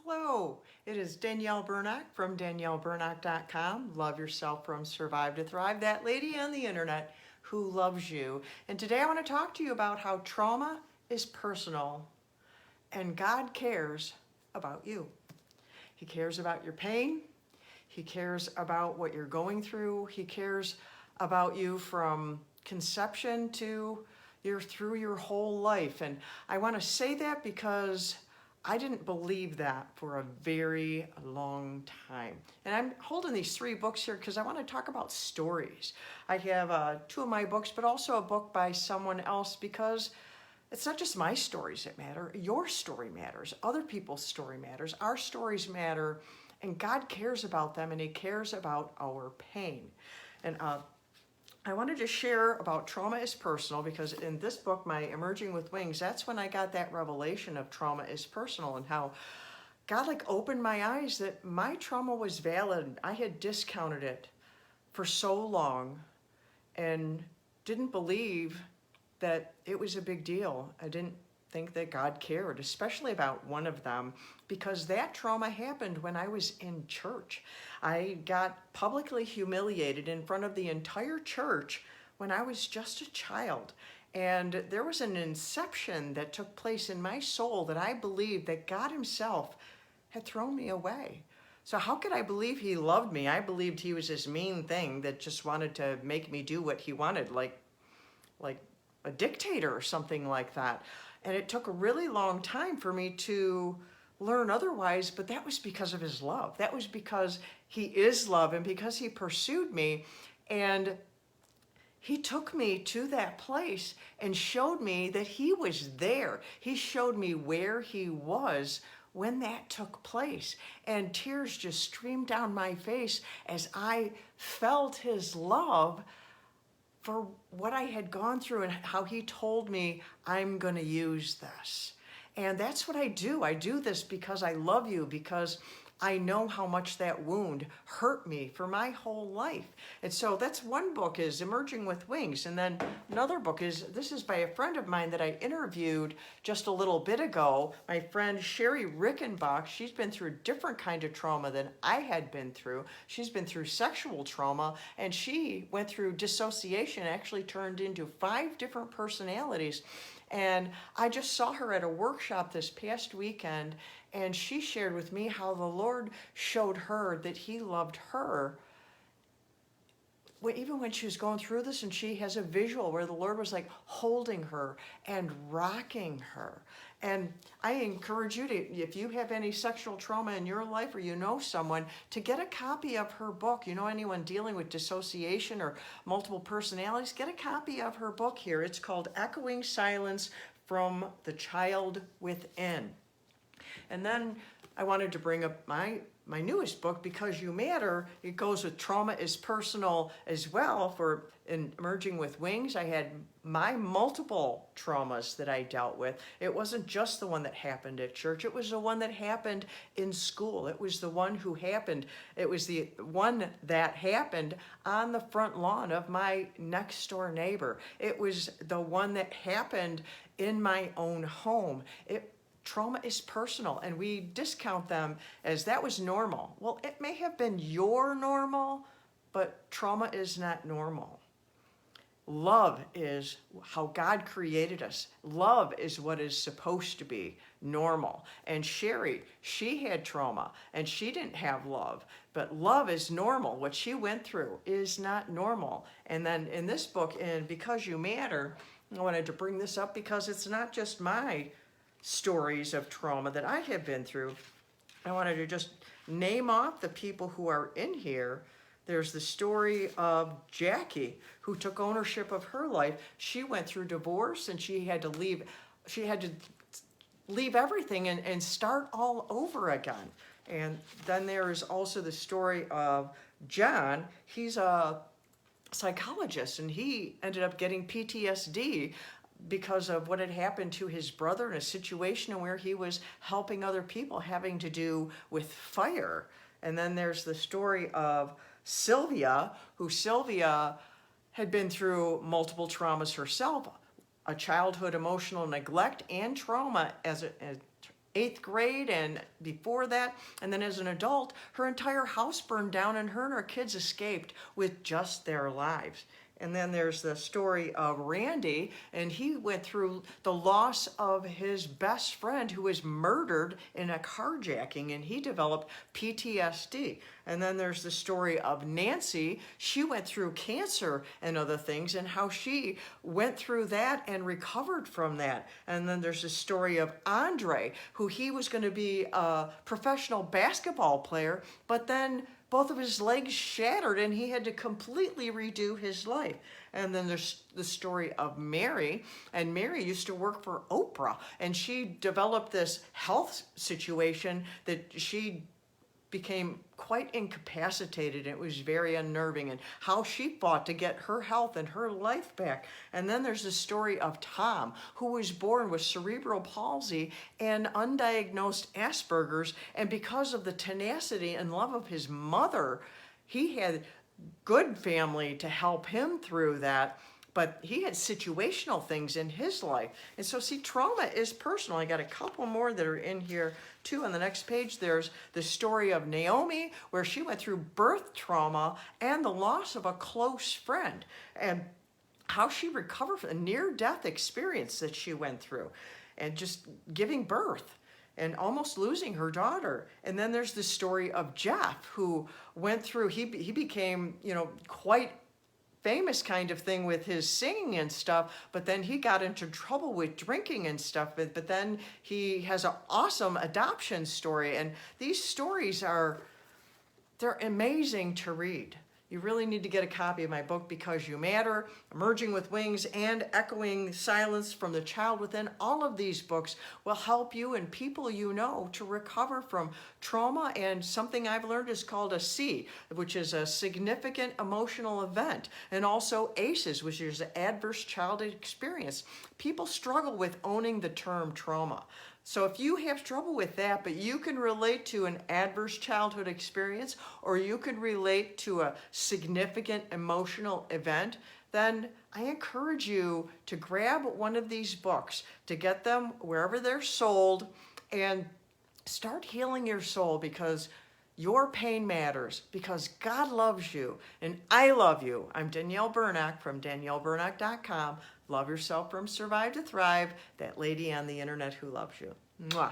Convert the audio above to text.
Hello, it is Danielle Burnock from danielleburnock.com. Love yourself from Survive to Thrive, that lady on the internet who loves you. And today I want to talk to you about how trauma is personal and God cares about you. He cares about your pain. He cares about what you're going through. He cares about you from conception to through your whole life. And I want to say that because I didn't believe that for a very long time. And I'm holding these 3 books here because I want to talk about stories. I have 2 of my books, but also a book by someone else, because it's not just my stories that matter. Your story matters. Other people's story matters. Our stories matter. And God cares about them, and He cares about our pain. And I wanted to share about trauma is personal because in this book, my Emerging with Wings, that's when I got that revelation of trauma is personal and how God opened my eyes that my trauma was valid. I had discounted it for so long and didn't believe that it was a big deal. I didn't think that God cared, especially about one of them, because that trauma happened when I was in church. I got publicly humiliated in front of the entire church when I was just a child. And there was an inception that took place in my soul that I believed that God Himself had thrown me away. So how could I believe He loved me? I believed He was this mean thing that just wanted to make me do what He wanted, like a dictator or something like that. And it took a really long time for me to learn otherwise, but that was because of His love. That was because He is love and because He pursued me. And He took me to that place and showed me that He was there. He showed me where He was when that took place. And tears just streamed down my face as I felt His love for what I had gone through and how He told me, I'm going to use this. And that's what I do. I do this because I love you, because I know how much that wound hurt me for my whole life. And so that's one book, is Emerging with Wings. And then another book this is by a friend of mine that I interviewed just a little bit ago, my friend Sherry Rickenbach. She's been through a different kind of trauma than I had been through. She's been through sexual trauma, and she went through dissociation, actually turned into 5 different personalities. And I just saw her at a workshop this past weekend, and she shared with me how the Lord showed her that He loved her even when she was going through this, and she has a visual where the Lord was holding her and rocking her. And I encourage you to, if you have any sexual trauma in your life or you know someone, to get a copy of her book. You know anyone dealing with dissociation or multiple personalities, get a copy of her book here. It's called Echoing Silence from the Child Within. And then I wanted to bring up my newest book, Because You Matter. It goes with trauma is personal as well. For in Emerging with Wings, I had my multiple traumas that I dealt with. It wasn't just the one that happened at church. It was the one that happened in school. It was the one who happened. It was the one that happened on the front lawn of my next door neighbor. It was the one that happened in my own home. Trauma is personal, and we discount them as that was normal. Well, it may have been your normal, but trauma is not normal. Love is how God created us. Love is what is supposed to be normal. And Sherry, she had trauma, and she didn't have love. But love is normal. What she went through is not normal. And then in this book, in Because You Matter, I wanted to bring this up because it's not just my stories of trauma that I have been through. I wanted to just name off the people who are in here. There's the story of Jackie, who took ownership of her life. She went through divorce, and she had to leave everything and start all over again. And then there is also the story of John. He's a psychologist, and he ended up getting PTSD because of what had happened to his brother in a situation where he was helping other people having to do with fire. And then there's the story of Sylvia, Sylvia had been through multiple traumas herself, a childhood emotional neglect and trauma as 8th grade and before that. And then as an adult, her entire house burned down and her and her kids escaped with just their lives. And then there's the story of Randy, and he went through the loss of his best friend who was murdered in a carjacking, and he developed PTSD. And then there's the story of Nancy. She went through cancer and other things, and how she went through that and recovered from that. And then there's the story of Andre, who he was going to be a professional basketball player, but then both of his legs shattered and he had to completely redo his life. And then there's the story of Mary, and Mary used to work for Oprah, and she developed this health situation that she became quite incapacitated. It was very unnerving, and how she fought to get her health and her life back. And then there's the story of Tom, who was born with cerebral palsy and undiagnosed Asperger's, and because of the tenacity and love of his mother, he had good family to help him through that. But he had situational things in his life. And so, see, trauma is personal. I got a couple more that are in here, too. On the next page, there's the story of Naomi, where she went through birth trauma and the loss of a close friend, and how she recovered from a near-death experience that she went through, and just giving birth and almost losing her daughter. And then there's the story of Jeff, who went through, he became, quite famous kind of thing with his singing and stuff, but then he got into trouble with drinking and stuff, but then he has an awesome adoption story, and these stories they're amazing to read. You really need to get a copy of my book, Because You Matter, Emerging with Wings, and Echoing Silence from the Child Within. All of these books will help you and people you know to recover from trauma, and something I've learned is called a S.E.E., which is a significant emotional event, and also A.C.E.s, which is an adverse childhood experience. People struggle with owning the term trauma. So if you have trouble with that, but you can relate to an adverse childhood experience, or you can relate to a significant emotional event, then I encourage you to grab one of these books, to get them wherever they're sold, and start healing your soul, because your pain matters, because God loves you and I love you. I'm Danielle Bernack from DanielleBernack.com. Love yourself from Survive to Thrive, that lady on the internet who loves you. Mwah.